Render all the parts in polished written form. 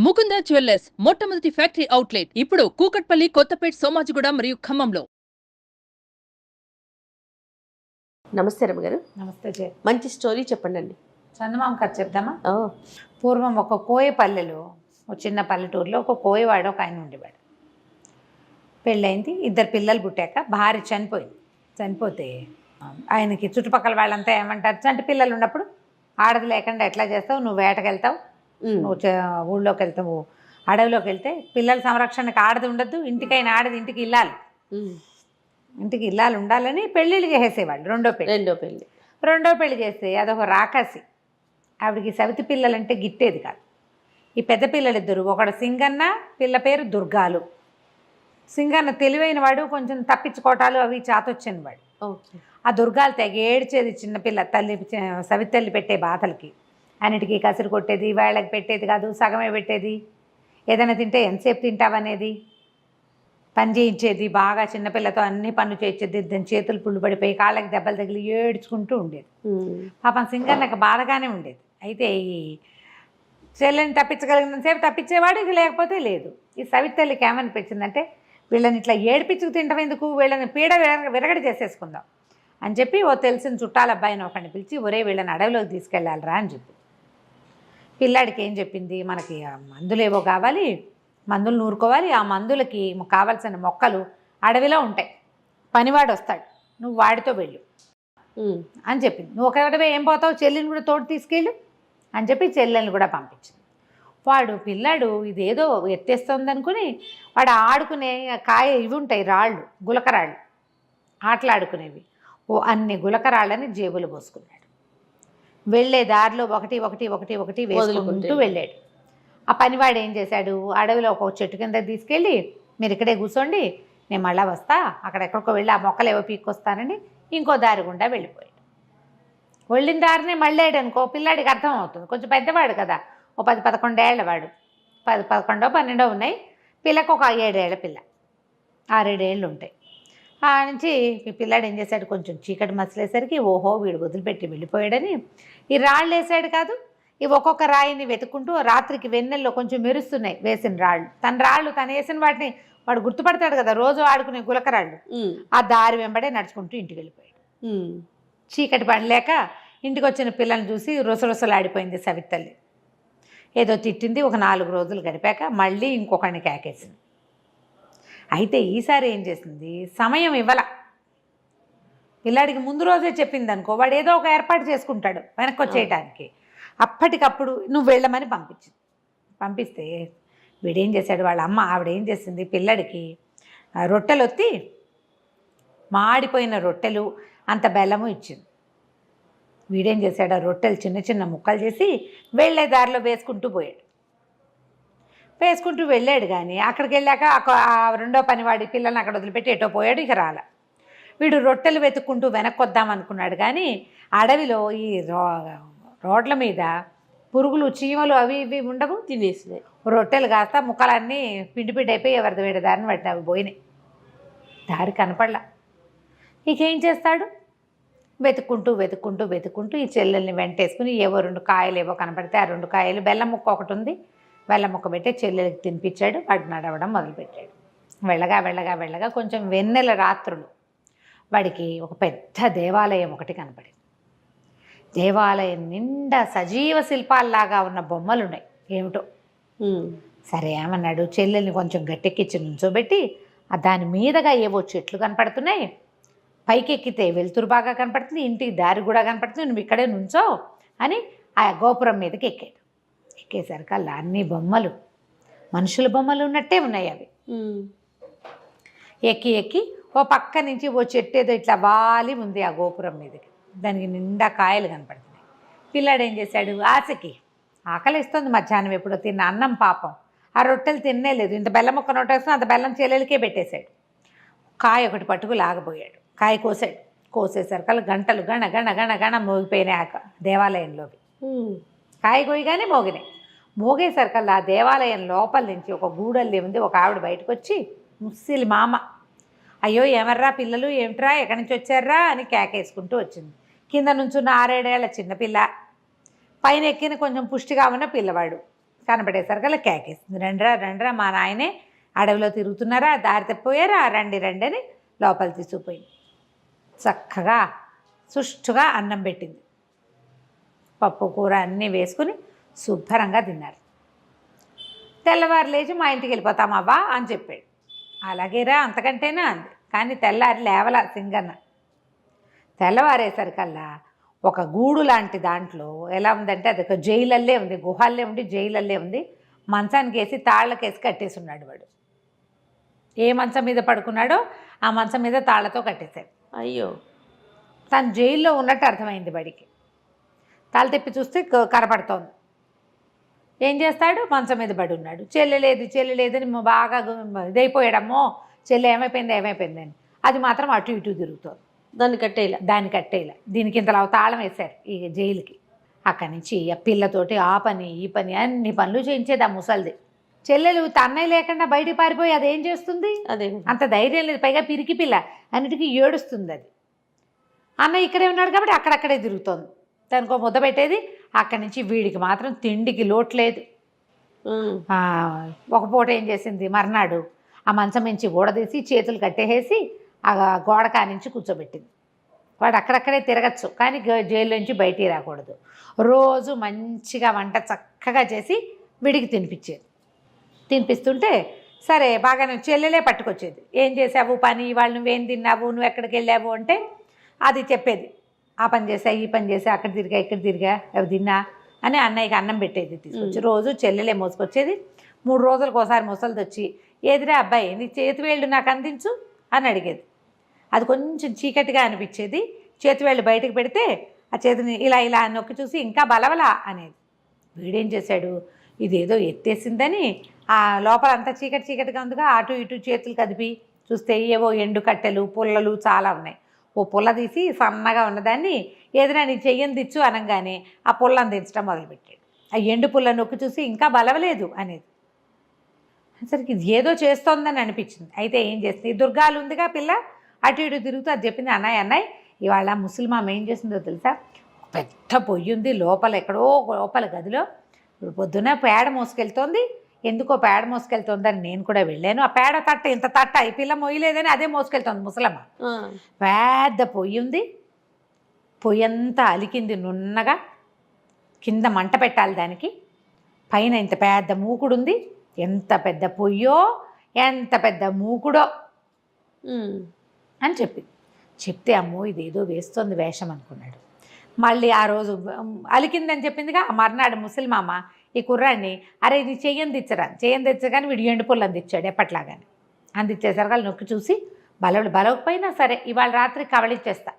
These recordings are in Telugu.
ముకుంద జ్యువెల్లర్స్ మొట్టమొదటి ఫ్యాక్టరీ అవుట్లెట్ ఇప్పుడు కూకట్పల్లి, కొత్తపేట్, సోమాజిగూడ మరియు ఖమ్మంలో. నమస్తే రమ్మగారు. నమస్తే జయ. మంచి స్టోరీ చెప్పండి. చందమామ కథ చెప్దామా? పూర్వం ఒక కోయ పల్లెలో, ఒక చిన్న పల్లెటూరులో ఒక కోయవాడు ఒక ఆయన ఉండేవాడు. పెళ్ళయింది, 2 పిల్లలు పుట్టాక భార్య చనిపోతే ఆయనకి చుట్టుపక్కల వాళ్ళంతా ఏమంటారు, చంటి పిల్లలు ఉన్నప్పుడు ఆడది లేకుండా ఎట్లా చేస్తావు, నువ్వు వేటకు వెళ్తావు, నువ్వు ఊళ్ళోకి వెళ్తావు, అడవిలోకి వెళ్తే పిల్లల సంరక్షణకు ఆడది ఉండద్దు, ఇంటికైనా ఆడది ఇంటికి ఇల్లాలు ఉండాలని పెళ్ళిళ్ళు చేసేవాళ్ళు. రెండో పెళ్ళి చేస్తే అదొక రాకాసి. ఆవిడికి సవితి పిల్లలంటే గిట్టేది కాదు. ఈ పెద్ద పిల్లలిద్దరు, ఒకడు సింగన్న, పిల్ల పేరు దుర్గాలు. సింగన్న తెలివైన వాడు, కొంచెం తప్పించుకోవటాలు అవి చాతొచ్చిన వాడు. ఆ దుర్గాలు తెగ ఏడ్చేది చిన్నపిల్ల తల్లి, సవితి తల్లి పెట్టే బాధలకి. అన్నిటికీ కసిరి కొట్టేది, వేళ్ళకి పెట్టేది కాదు, సగమే పెట్టేది. ఏదైనా తింటే ఎంతసేపు తింటావనేది, పని చేయించేది, బాగా చిన్నపిల్లతో అన్ని పనులు చేయించేది. దాని చేతులు పుళ్ళు పడిపోయి కాళ్ళకి దెబ్బలు తగిలి ఏడ్చుకుంటూ ఉండేది. పాపం సింగన్నకు బాధగానే ఉండేది. అయితే ఈ చెల్లెని తప్పించగలిగినంతసేపు తప్పించేవాడు, ఇక లేకపోతే లేదు. ఈ సవితి తల్లికి ఏమనిపించిందంటే, వీళ్ళని ఇట్లా ఏడిపించుకు తింటాం ఎందుకు, వీళ్ళని పీడ విరగడి చేసేసుకుందాం అని చెప్పి ఓ తెలిసిన చుట్టాల అబ్బాయిని ఒకరిని పిలిచి, ఒరే వీళ్ళని అడవిలోకి తీసుకెళ్ళాలిరా అని చెప్పి. పిల్లాడికి ఏం చెప్పింది, మనకి మందులు ఏవో కావాలి, మందులు నూరుకోవాలి, ఆ మందులకి కావాల్సిన మొక్కలు అడవిలో ఉంటాయి, పనివాడు వస్తాడు, నువ్వు వాడితో వెళ్ళు అని చెప్పింది. నువ్వు ఒకటివే ఏం పోతావు, చెల్లిని కూడా తోడు తీసుకెళ్ళు అని చెప్పి చెల్లెల్ని కూడా పంపించింది. వాడు పిల్లాడు ఇదేదో ఎత్తేస్తుంది అనుకుని వాడు ఆడుకునే కాయ ఇవి ఉంటాయి, రాళ్ళు, గులకరాళ్ళు, ఆటలాడుకునేవి, అన్ని గులకరాళ్ళని జేబులు పోసుకున్నాడు. వెళ్ళే దారిలో ఒకటి వేసుకుంటూ వెళ్ళాడు. ఆ పనివాడు ఏం చేశాడు, అడవిలో ఒక చెట్టు కింద తీసుకెళ్ళి, మీరు ఇక్కడే కూర్చోండి, నేను మళ్ళా వస్తా, అక్కడెక్కడికో వెళ్ళి ఆ మొక్కలు ఏవో పీక్కొస్తానని ఇంకో దారి గుండా వెళ్ళిపోయాడు. వెళ్ళిన దారినే మళ్ళాడు అనుకో, పిల్లాడికి అర్థం అవుతుంది, కొంచెం పెద్దవాడు కదా, ఓ 10-11 ఏళ్ళ వాడు, 11-12 ఉన్నాయి. పిల్లకు ఒక 7 ఏళ్ల పిల్ల, 6-7 ఏళ్ళు ఉంటాయి. ఆ నుంచి ఈ పిల్లాడు ఏం చేశాడు, కొంచెం చీకటి మసలేసరికి ఓహో వీడు వదిలిపెట్టి వెళ్ళిపోయాడని ఈ రాళ్ళు వేసాడు కాదు, ఇవి ఒక్కొక్క రాయిని వెతుక్కుంటూ రాత్రికి వెన్నెల్లో కొంచెం మెరుస్తున్నాయి వేసిన రాళ్ళు. తను వేసిన వాటిని వాడు గుర్తుపడతాడు కదా, రోజు ఆడుకునే గులకరాళ్ళు. ఆ దారి వెంబడే నడుచుకుంటూ ఇంటికి వెళ్ళిపోయాడు. చీకటి పడలేక ఇంటికి వచ్చిన పిల్లల్ని చూసి రుసరుసలాడిపోయింది సవితి తల్లి. ఏదో తిట్టింది. ఒక 4 రోజులు గడిపాక మళ్ళీ ఇంకొకరిని కేకేసింది. అయితే ఈసారి ఏం చేసింది, సమయం ఇవ్వాల. పిల్లాడికి ముందు రోజే చెప్పింది అనుకో, వాడు ఏదో ఒక ఏర్పాటు చేసుకుంటాడు వెనక్కి వచ్చేయటానికి. అప్పటికప్పుడు నువ్వు వెళ్ళమని పంపిస్తే వీడేం చేశాడు, వాళ్ళ అమ్మ ఆవిడేం చేసింది, పిల్లడికి రొట్టెలు ఒత్తి, మాడిపోయిన రొట్టెలు అంత బెల్లము ఇచ్చింది. వీడేం చేశాడు, ఆ రొట్టెలు చిన్న చిన్న ముక్కలు చేసి వెళ్ళే దారిలో వేసుకుంటూ వెళ్ళాడు. కానీ అక్కడికి వెళ్ళాక ఆ రెండో పనివాడి పిల్లల్ని అక్కడ వదిలిపెట్టి ఎటో పోయాడు. ఇక రాల. వీడు రొట్టెలు వెతుక్కుంటూ వెనక్కి వద్దాం అనుకున్నాడు. కానీ అడవిలో ఈ రోడ్ల మీద పురుగులు, చీమలు అవి ఇవి ఉండవు, తినేసినాయి. రొట్టెలు కాస్త ముక్కలన్నీ పిండి అయిపోయి ఎవరిది వేడి దారిని పట్టిన అవి పోయినాయి. దారి కనపడలా. ఇకేం చేస్తాడు, వెతుక్కుంటూ ఈ చెల్లెల్ని వెంటేసుకుని ఏవో 2 కాయలు ఏవో కనపడితే ఆ 2 కాయలు, బెల్లం ముక్క ఒకటి ఉంది, బెల్లం ముక్క పెట్టి చెల్లెలకి తినిపించాడు. వాడు నడవడం మొదలుపెట్టాడు. వెళ్ళగా కొంచెం వెన్నెల రాత్రులు వాడికి ఒక పెద్ద దేవాలయం ఒకటి కనపడింది. దేవాలయం నిండా సజీవ శిల్పాల్లాగా ఉన్న బొమ్మలు ఉన్నాయి. ఏమిటో సరే ఏమన్నాడు, చెల్లెల్ని కొంచెం గట్టెక్కించి నుంచోబెట్టి దాని మీదగా ఏవో చెట్లు కనపడుతున్నాయి, పైకి ఎక్కితే వెలుతురు బాగా కనపడుతుంది, ఇంటికి దారి కూడా కనపడుతుంది, నువ్వు ఇక్కడే నుంచో అని ఆ గోపురం మీదకి ఎక్కాడు. ఎక్కేసరికల్లా అన్ని బొమ్మలు, మనుషుల బొమ్మలు ఉన్నట్టే ఉన్నాయి. అవి ఎక్కి ఓ పక్క నుంచి ఓ చెట్టు ఏదో ఇట్లా వాలి ఉంది ఆ గోపురం మీదకి. దానికి నిండా కాయలు కనపడుతున్నాయి. పిల్లాడు ఏం చేశాడు, ఆశకి ఆకలిస్తుంది, మధ్యాహ్నం ఎప్పుడో తిన్న అన్నం పాపం, ఆ రొట్టెలు తినలేదు. ఇంత బెల్లం ముక్క నోటేసుకుని అంత బెల్లం చెల్లెలకే పెట్టేశాడు. కాయ ఒకటి పట్టుకు లాగబోయాడు. కాయ కోసేసరికల్లా గంటలు గణ మోగిపోయినాయి దేవాలయంలోవి. కాయ కోయగానే మోగేసరికల్లా ఆ దేవాలయం లోపల నుంచి ఒక గూడల్లి ఉంది. ఒక ఆవిడ బయటకు వచ్చి, ముస్సిలి మామ, అయ్యో ఏమర్రా పిల్లలు, ఏమిట్రా, ఎక్కడి నుంచి వచ్చారా అని కేకేసుకుంటూ వచ్చింది. కింద నుంచున్న 6-7 ఏళ్ల చిన్నపిల్ల, పైన ఎక్కిన కొంచెం పుష్టిగా ఉన్న పిల్లవాడు. కనపడేసరికి కేకేస్తుంది, రండిరా రండిరా, మా నాయనే అడవిలో తిరుగుతున్నారా, దారి తప్పిపోయారా, రండి రండి అని లోపల తీసుకుపోయింది. చక్కగా సుష్టుగా అన్నం పెట్టింది, పప్పు కూర అన్నీ వేసుకుని శుభ్రంగా తిన్నారు. తెల్లవారు లేచి మా ఇంటికి వెళ్ళిపోతామవ్వా అని చెప్పాడు. అలాగేరా అంతకంటేనా అంది. కానీ తెల్లారి లేవలా సింగన్న. తెల్లవారేసరికల్లా ఒక గూడు లాంటి దాంట్లో ఎలా ఉందంటే అది ఒక జైలల్లే ఉంది, గుహాల్లే ఉండి జైలల్లే ఉంది. మంచానికి వేసి తాళ్ళకేసి కట్టేసి ఉన్నాడు వాడు. ఏ మంచం మీద పడుకున్నాడో ఆ మంచం మీద తాళ్ళతో కట్టేశాడు. అయ్యో, తను జైల్లో ఉన్నట్టు అర్థమైంది వాడికి. తాళ్ళు తెప్పి చూస్తే కనపడుతోంది. ఏం చేస్తాడు, మంచం మీద పడి ఉన్నాడు. చెల్లి లేదని బాగా ఇదైపోయాడమ్మో, చెల్లి ఏమైపోయింది అని. అది మాత్రం అటు ఇటు తిరుగుతోంది. దాన్ని కట్టేలా దీనికి ఇంతలా తాళం వేశారు ఈ జైలుకి. అక్కడి నుంచి ఆ పిల్లతోటి ఆ పని ఈ పని అన్ని పనులు చేయించేది ఆ ముసలిది. చెల్లెలు తన్నయ్య లేకుండా బయటికి పారిపోయి అదేం చేస్తుంది, అదే అంత ధైర్యం లేదు. పైగా పిరికి పిల్ల, అన్నిటికీ ఏడుస్తుంది అది. అన్నయ్య ఇక్కడే ఉన్నాడు కాబట్టి అక్కడక్కడే తిరుగుతోంది. దానికో ముద్ద పెట్టేది. అక్కడి నుంచి వీడికి మాత్రం తిండికి లోటు లేదు. ఒక పూట ఏం చేసింది, మర్నాడు ఆ మంచం నుంచి గోడదీసి చేతులు కట్టేసి ఆ గోడ కానించి కూర్చోబెట్టింది. వాడు అక్కడక్కడే తిరగచ్చు కానీ జైల్లో నుంచి బయటికి రాకూడదు. రోజు మంచిగా వంట చక్కగా చేసి వీడికి తినిపిస్తుంటే సరే బాగానే చెల్లెలే పట్టుకొచ్చేది. ఏం చేసావు పని, వాళ్ళు నువ్వేం తిన్నావు, నువ్వు ఎక్కడికి వెళ్ళావు అంటే అది చెప్పేది. ఆ పని చేసా ఈ పని చేసా, అక్కడ తిరిగా ఇక్కడ తిరిగా, అవి తిన్నా అని అన్నయ్యకి అన్నం పెట్టేది తీసుకొచ్చి. రోజు చెల్లెలే మోసుకొచ్చేది. 3 రోజులకు ఒకసారి ముసలిది వచ్చి, ఏదిరా అబ్బాయి నీ చేతి వేళ్ళు నాకు అందించు అని అడిగేది. అది కొంచెం చీకటిగా అనిపించేది. చేతి వేళ్ళు బయటకు పెడితే ఆ చేతిని ఇలా ఇలా నొక్కి చూసి ఇంకా బలవలా అనేది. వీడేం చేశాడు, ఇదేదో ఎత్తేసిందని ఆ లోపలంతా చీకటిగా ఉందిగా, అటు ఇటు చేతులు కదిపి చూస్తే ఏవో ఎండు కట్టెలు పుల్లలు చాలా ఉన్నాయి. ఓ పుల్ల తీసి సన్నగా ఉన్నదాన్ని ఏదైనా నీ చెయ్యని దిచ్చు అనగానే ఆ పుల్లని దించడం మొదలుపెట్టాడు. ఆ ఎండు పుల్ల నొక్కి చూసి ఇంకా బలవలేదు అనేది. సరికి ఇది ఏదో చేస్తోందని అనిపించింది. అయితే ఏం చేస్తుంది, దుర్గాలు ఉందిగా పిల్ల, అటు ఇటు తిరుగుతూ అది చెప్పింది, అన్నయ్య ఇవాళ ముసలిమామ ఏం చేసిందో తెలుసా, పెద్ద పొయ్యి ఉంది లోపల, ఎక్కడో లోపల గదిలో. ఇప్పుడు పొద్దున పేడ మోసుకెళ్తోంది, ఎందుకో పేడ మోసుకెళ్తోందని నేను కూడా వెళ్ళాను. ఆ పేడ తట్ట ఇంత తట్ట ఈ పిల్ల మొయ్యలేదని అదే మోసుకెళ్తోంది ముసలమ్మ. పెద్ద పొయ్యి ఉంది, పొయ్యి అంతా అలికింది నున్నగా, కింద మంట పెట్టాలి దానికి, పైన ఇంత పెద్ద మూకుడుంది. ఎంత పెద్ద పొయ్యో ఎంత పెద్ద మూకుడో అని చెప్తే అమ్మో ఇదేదో వేస్తోంది వేషం అనుకున్నాడు. మళ్ళీ ఆ రోజు అలికిందని చెప్పిందిగా, ఆ మర్నాడు ముసలిమామ ఈ కుర్రాడిని అరే ఇది చెయ్యని తెచ్చగానే వీడు ఎండు పుల్ల అందించాడు ఎప్పట్లాగానే. అందించేసరికి నొక్కి చూసి బలవకపోయినా సరే ఇవాళ రాత్రి కవళిచ్చేస్తా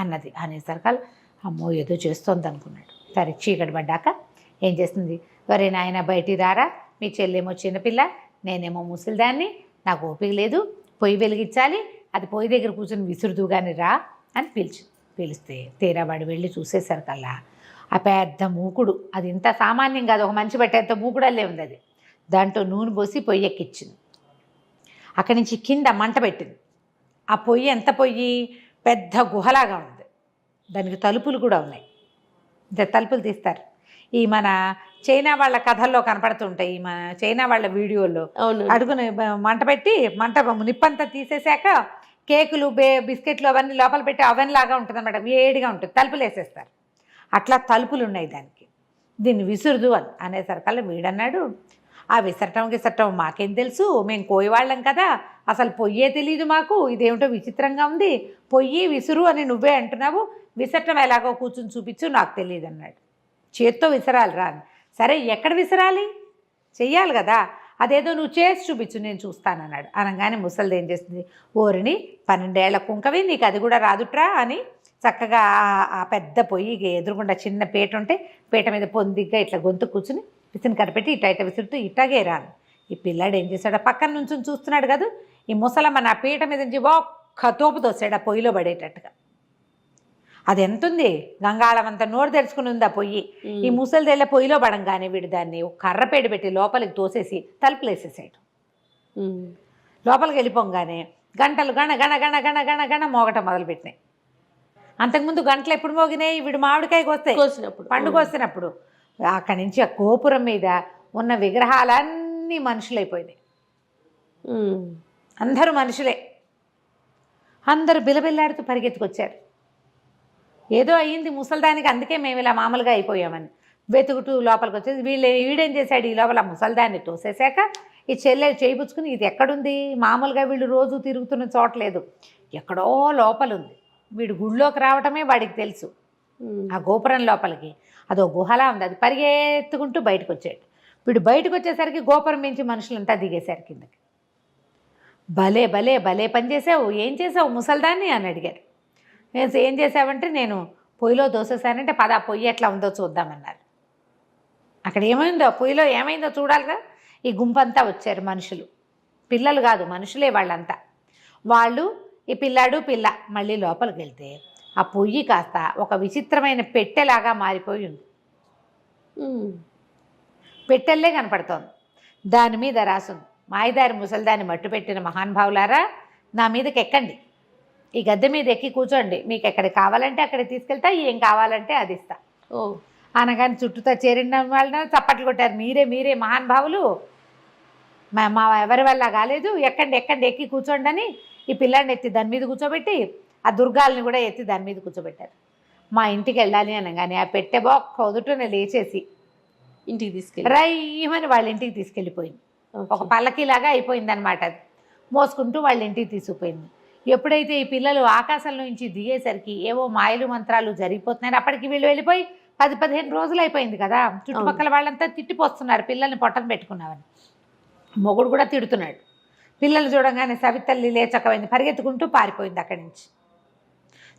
అన్నది. అనేసరికి అమ్మో ఏదో చేస్తోంది అనుకున్నాడు. సరే చీకటి పడ్డాక ఏం చేస్తుంది, వరే నాయన బయటికి రారా, మీ చెల్లేమో చిన్నపిల్ల, నేనేమో ముసలిదాన్ని, నాకు ఓపిక లేదు, పొయ్యి వెలిగించాలి, అది పొయ్యి దగ్గర కూర్చొని విసురుదు కానీ రా అని పిలిస్తే తీరావాడు వెళ్ళి చూసేసరికల్లా ఆ పెద్ద మూకుడు, అది ఇంత సామాన్యం కాదు, ఒక మంచి పెట్టేంత మూకుడల్లే ఉంది. అది దాంట్లో నూనె పోసి పొయ్యి ఎక్కించింది. అక్కడి నుంచి కింద మంట పెట్టింది. ఆ పొయ్యి ఎంత పొయ్యి, పెద్ద గుహలాగా ఉంది. దానికి తలుపులు కూడా ఉన్నాయి. తలుపులు తీస్తారు. ఈ మన చైనా వాళ్ళ కథల్లో కనపడుతుంటాయి, మన చైనా వాళ్ళ వీడియోల్లో అడుగుని మంట పెట్టి నిప్పంతా తీసేసాక కేకులు బిస్కెట్లు అవన్నీ లోపల పెట్టి అవెన్ లాగా ఉంటుంది అన్నమాట, వేడిగా ఉంటుంది, తలుపులు వేసేస్తారు. అట్లా తలుపులు ఉన్నాయి దానికి. దీన్ని విసురుదు అనేసరికల్లా వీడన్నాడు, ఆ విసరటం మాకేం తెలుసు, మేము కోయవాళ్ళం కదా, అసలు పొయ్యే తెలియదు మాకు, ఇదేమిటో విచిత్రంగా ఉంది, పొయ్యి విసురు అని నువ్వే అంటున్నావు, విసరటం ఎలాగో కూర్చుని చూపించు, నాకు తెలియదు అన్నాడు. చేత్తో విసరాలి రా. సరే ఎక్కడ విసరాలి, చెయ్యాలి కదా, అదేదో నువ్వు చేసి చూపించు నేను చూస్తానన్నాడు. అనగానే ముసలిది ఏం చేస్తుంది, ఓరిని 12 ఏళ్ల కుంకవి నీకు అది కూడా రాదుట్రా అని చక్కగా ఆ పెద్ద పొయ్యి ఎదురుగుండా చిన్న పీట ఉంటే పీట మీద పొందిగ్గా ఇట్లా గొంతు కూర్చుని విసిని కనిపెట్టి ఇట్ట విసురుతూ ఇట్టాగే రాను. ఈ పిల్లాడు ఏం చేశాడు, పక్కన నుంచి చూస్తున్నాడు కదా, ఈ ముసలమ్మ నా పీట మీద నుంచి ఒక్క తోపు తోసాడు ఆ పొయ్యిలో పడేటట్టుగా. అది ఎంతుంది, గంగాళం అంతా నోరు తెరుచుకుని ఉంది ఆ పొయ్యి. ఈ ముసలిదేళ్ళ పొయ్యిలో పడంగానే వీడు దాన్ని ఒక కర్రపేట పెట్టి లోపలికి తోసేసి తలుపులు వేసేసాడు. లోపలికి వెళ్ళిపోగానే గంటలు గణ గణ గణ గణ గణ గణ మోగటం మొదలుపెట్టినాయి. అంతకుముందు గంటలు ఎప్పుడు మోగినాయి, వీడు మామిడికాయ కోస్తే పండుగ వస్తున్నప్పుడు అక్కడి నుంచి ఆ గోపురం మీద ఉన్న విగ్రహాలన్నీ మనుషులైపోయినాయి. అందరూ మనుషులే. అందరూ బిలబిల్లాడుతూ పరిగెత్తుకొచ్చారు. ఏదో అయ్యింది ముసల్దానికి, అందుకే మేము ఇలా మామూలుగా అయిపోయామని వెతుకుతూ లోపలికి వచ్చేసి వీడేం చేశాడు, ఈ లోపల ముసల్దాన్ని తోసేశాక ఈ చెల్లెలు చేయిపుచ్చుకుని ఇది ఎక్కడుంది, మామూలుగా వీళ్ళు రోజు తిరుగుతున్న చోట్లేదు, ఎక్కడో లోపల ఉంది. వీడు గుళ్ళోకి రావటమే వాడికి తెలుసు. ఆ గోపురం లోపలికి అదో గుహలా ఉంది. అది పరిగెత్తుకుంటూ బయటకు వచ్చాడు. వీడు బయటకు వచ్చేసరికి గోపురం మించి మనుషులంతా దిగేశారు కిందకి. భలే భలే భలే పని చేసావు, ఏం చేసావు ముసల్దాన్ని అని అడిగారు. నేను ఏం చేసావంటే నేను పొయ్యిలో దోసేసానంటే పద పొయ్యి ఎట్లా ఉందో చూద్దామన్నారు. అక్కడ ఏమైందో, పొయ్యిలో ఏమైందో చూడాలిగా. ఈ గుంపంతా వచ్చారు మనుషులు, పిల్లలు కాదు మనుషులే వాళ్ళంతా. వాళ్ళు ఈ పిల్లాడు పిల్ల మళ్ళీ లోపలికి వెళ్తే ఆ పొయ్యి కాస్త ఒక విచిత్రమైన పెట్టెలాగా మారిపోయి ఉంది. పెట్టెల్లే కనపడుతోంది. దాని మీద రాసుంది, మాయదారి ముసల్దాన్ని మట్టు పెట్టిన మహానుభావులారా నా మీదకి ఎక్కండి, ఈ గద్దె మీద ఎక్కి కూర్చోండి, మీకు ఎక్కడికి కావాలంటే అక్కడికి తీసుకెళ్తా, ఏం కావాలంటే అది ఇస్తా. అనగానే చుట్టూతా చేరిన వాళ్ళని చప్పట్లు కొట్టారు. మీరే మీరే మహానుభావులు, మా ఎవరి వల్ల కాలేదు, ఎక్కండి ఎక్కండి ఎక్కి కూర్చోండి అని ఈ పిల్లాడిని ఎత్తి దాని మీద కూర్చోబెట్టి ఆ దుర్గాల్ని కూడా ఎత్తి దాని మీద కూర్చోబెట్టారు. మా ఇంటికి వెళ్ళాలి అనగానే ఆ పెట్టె బొక్క వదుటనే లేచేసి ఇంటికి తీసుకెళ్ళి రైమని వాళ్ళ ఇంటికి తీసుకెళ్ళిపోయింది. ఒక పల్లకీలాగా అయిపోయింది అనమాట. అది మోసుకుంటూ వాళ్ళ ఇంటికి తీసుకుపోయింది. ఎప్పుడైతే ఈ పిల్లలు ఆకాశంలో నుంచి దిగేసరికి ఏవో మాయలు మంత్రాలు జరిగిపోతున్నాయి. అప్పటికి వీళ్ళు వెళ్ళిపోయి 10-15 రోజులు అయిపోయింది కదా. చుట్టుపక్కల వాళ్ళంతా తిట్టిపోస్తున్నారు పిల్లల్ని పొట్టను పెట్టుకున్నామని. మొగుడు కూడా తిడుతున్నాడు. పిల్లలు చూడగానే సవితల్లి లేచకపోయింది, పరిగెత్తుకుంటూ పారిపోయింది అక్కడి నుంచి.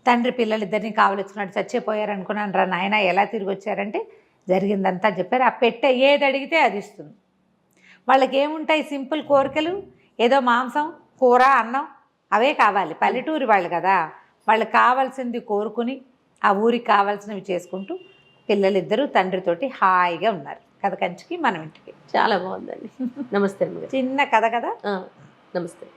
తండ్రి పిల్లలిద్దరినీ కావలించుకున్నాడు. చచ్చిపోయారు అనుకున్నాను రా నాయన, ఎలా తిరిగి వచ్చారంటే జరిగిందంతా చెప్పారు. ఆ పెట్టె ఏది అడిగితే అది ఇస్తుంది. వాళ్ళకి ఏముంటాయి సింపుల్ కోరికలు, ఏదో మాంసం కూర అన్నం అవే కావాలి. పల్లెటూరి వాళ్ళు కదా, వాళ్ళకి కావాల్సింది కోరుకుని ఆ ఊరికి కావాల్సినవి చేసుకుంటూ పిల్లలిద్దరూ తండ్రితోటి హాయిగా ఉన్నారు. కథ కంచికి మనం ఇంటికి. చాలా బాగుందండి. నమస్తే అమ్మగారు. చిన్న కథ కదా. నమస్తే.